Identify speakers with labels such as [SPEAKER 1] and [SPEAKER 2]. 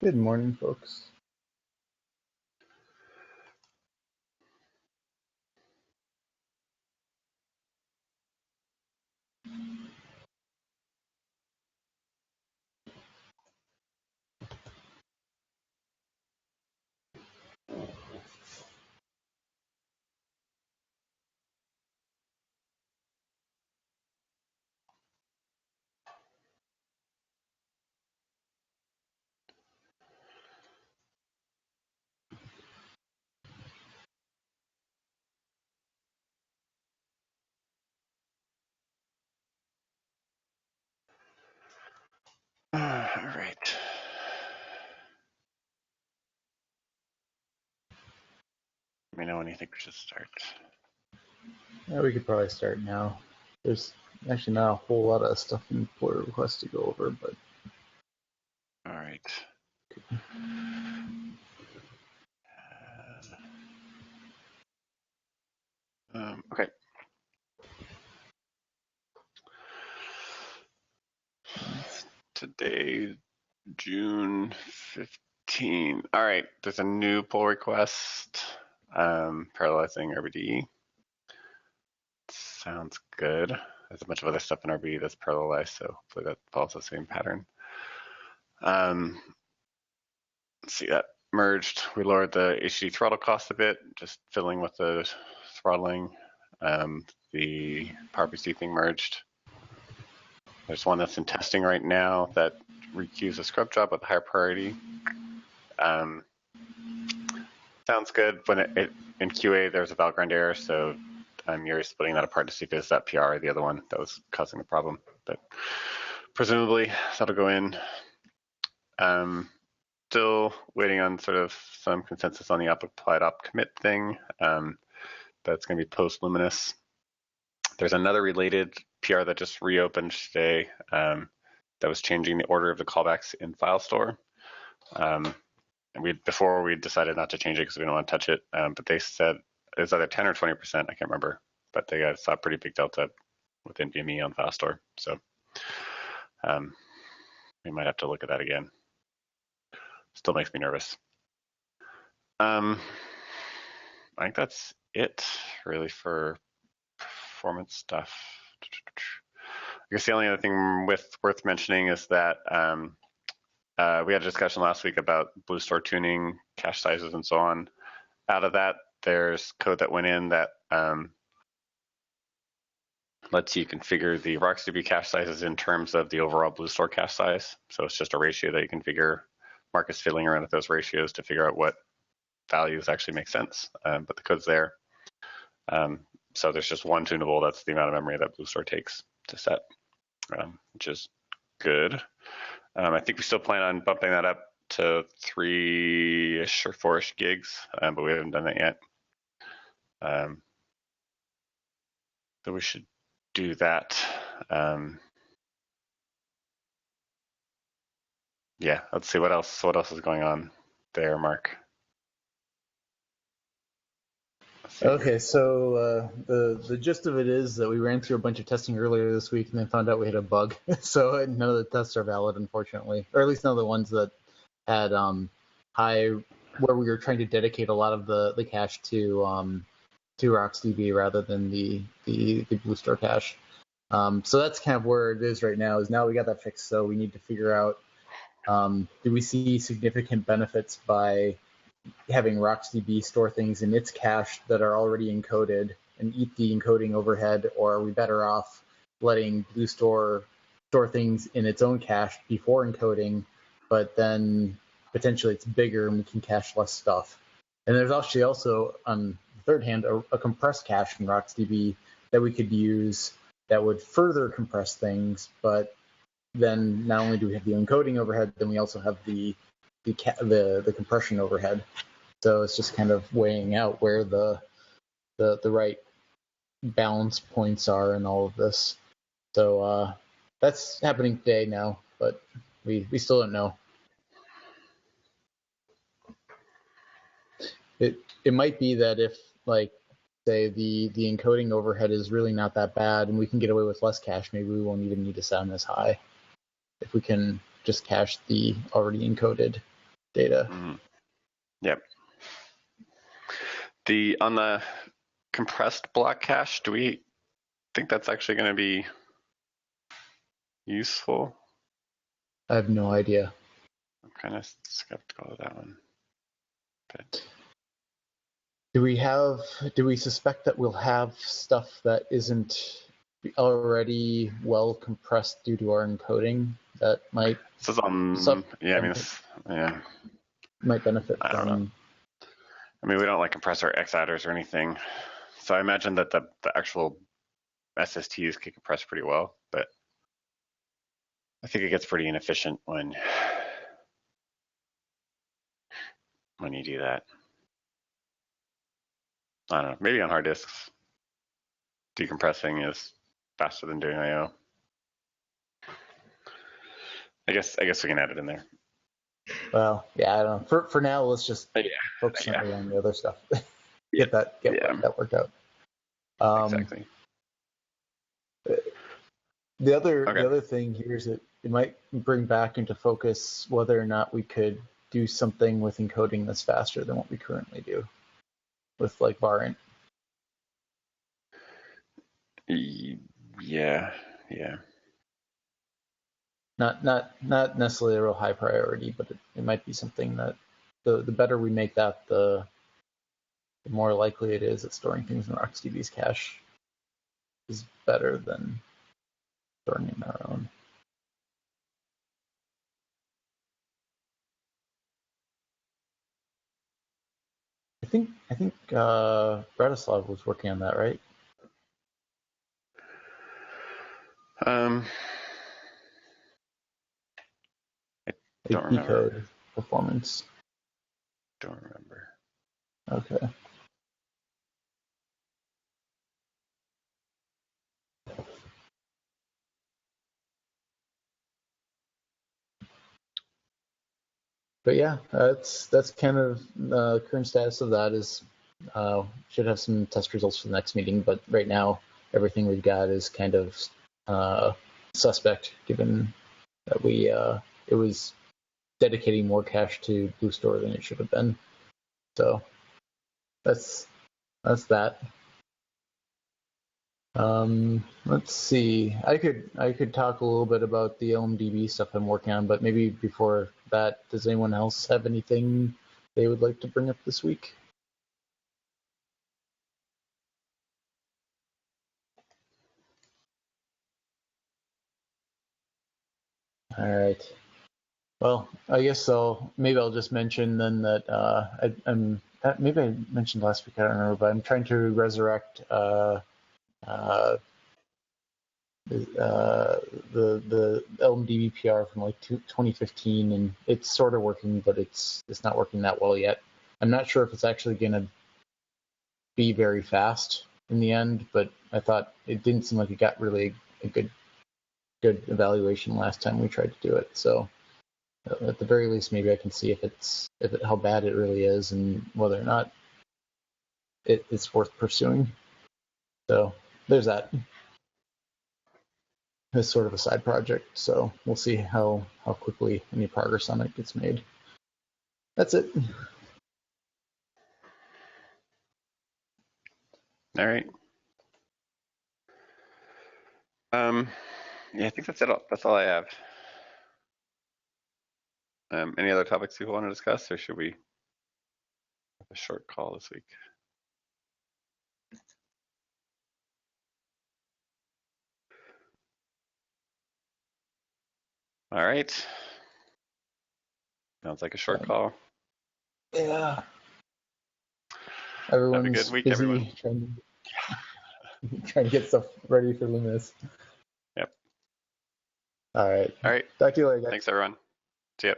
[SPEAKER 1] Good morning, folks.
[SPEAKER 2] All right. Let me know when you think we should start.
[SPEAKER 1] Yeah, we could probably start now. There's actually not a whole lot of stuff in pull requests to go over, but
[SPEAKER 2] All right. Okay. Today, June 15. All right. There's a new pull request, parallelizing RBD. Sounds good. There's a bunch of other stuff in RBD that's parallelized, so hopefully that follows the same pattern. Let's see, that merged. We lowered the HD throttle cost a bit, just filling with the throttling. The PowerPC thing merged. There's one that's in testing right now that requeues a scrub job with higher priority. Sounds good. When it in QA, there's a Valgrind error, so you're splitting that apart to see if it's that PR or the other one that was causing the problem. But presumably that'll go in. Still waiting on sort of some consensus on the applied op commit thing. That's going to be post Luminous. There's another related PR that just reopened today that was changing the order of the callbacks in file store. And before we decided not to change it because we don't want to touch it, but they said it was either 10 or 20%, I can't remember, but they saw a pretty big delta within NVMe on file store. So we might have to look at that again. Still makes me nervous. I think that's it really for performance stuff. I guess the only other thing worth mentioning is that we had a discussion last week about Blue Store tuning, cache sizes, and so on. Out of that, there's code that went in that lets you configure the RocksDB cache sizes in terms of the overall Blue Store cache size. So it's just a ratio that you configure. Mark is fiddling around with those ratios to figure out what values actually make sense, but the code's there. So there's just one tunable. That's the amount of memory that Blue Store takes to set, which is good. I think we still plan on bumping that up to 3-ish or 4-ish gigs, but we haven't done that yet. So we should do that. Yeah, let's see what else is going on there, Mark.
[SPEAKER 1] okay. So the gist of it is that we ran through a bunch of testing earlier this week and then found out we had a bug. So none of the tests are valid, unfortunately, or at least none of the ones that had high, where we were trying to dedicate a lot of the cache to RocksDB rather than the Blue Store cache. So that's kind of where it is right now. Is now we got that fixed, so we need to figure out do we see significant benefits by having RocksDB store things in its cache that are already encoded and eat the encoding overhead, or are we better off letting Blue Store store things in its own cache before encoding, but then potentially it's bigger and we can cache less stuff? And there's actually also, on the third hand, a compressed cache in RocksDB that we could use that would further compress things, but then not only do we have the encoding overhead, then we also have the compression overhead. So it's just kind of weighing out where the right balance points are in all of this. So that's happening today now, but we still don't know. It might be that if, like, say the encoding overhead is really not that bad and we can get away with less cache, maybe we won't even need to sound as high if we can just cache the already encoded data.
[SPEAKER 2] Yep. On the compressed block cache, do we think that's actually going to be useful?
[SPEAKER 1] I have no idea.
[SPEAKER 2] I'm kind of skeptical of that one. But
[SPEAKER 1] Do we suspect that we'll have stuff that isn't already well compressed due to our encoding that might might benefit
[SPEAKER 2] I don't know. I mean, we don't like compressor X adders or anything, so I imagine that the actual SSTs can compress pretty well, but I think it gets pretty inefficient when you do that. I don't know. Maybe on hard disks, decompressing is faster than doing I/O. I guess we can add it in there.
[SPEAKER 1] Well, yeah, I don't know. For now, let's just focus on the other stuff. Get that worked out.
[SPEAKER 2] Exactly.
[SPEAKER 1] The other thing here is that it might bring back into focus whether or not we could do something with encoding that's faster than what we currently do with like varint.
[SPEAKER 2] Yeah.
[SPEAKER 1] Not necessarily a real high priority, but it might be something that the better we make that, the more likely it is that storing things in RocksDB's cache is better than storing in our own. I think Bratislav was working on that, right?
[SPEAKER 2] I don't remember.
[SPEAKER 1] Decode performance.
[SPEAKER 2] Don't remember.
[SPEAKER 1] Okay. But yeah, that's kind of the current status of that. Is should have some test results for the next meeting, but right now everything we've got is kind of suspect, given that it was dedicating more cache to BlueStore than it should have been. So that's that. Let's see. I could talk a little bit about the LMDB stuff I'm working on, but maybe before that, does anyone else have anything they would like to bring up this week? All right. Well, I guess maybe I'll just mention then that maybe I mentioned last week, I don't remember, but I'm trying to resurrect the LMDB PR from like 2015, and it's sort of working, but it's not working that well yet. I'm not sure if it's actually going to be very fast in the end, but I thought it didn't seem like it got really a good evaluation last time we tried to do it. So at the very least, maybe I can see how bad it really is and whether or not it's worth pursuing. So there's that. It's sort of a side project, so we'll see how quickly any progress on it gets made. That's it.
[SPEAKER 2] All right. Yeah, I think that's it. That's all I have. Any other topics you want to discuss, or should we have a short call this week? All right. Sounds like a short call.
[SPEAKER 1] Yeah. Everyone's
[SPEAKER 2] have a good week,
[SPEAKER 1] busy
[SPEAKER 2] everyone.
[SPEAKER 1] trying to get stuff ready for Luminous.
[SPEAKER 2] Yep.
[SPEAKER 1] All right.
[SPEAKER 2] All right.
[SPEAKER 1] Talk to you later, guys.
[SPEAKER 2] Thanks, everyone. See ya.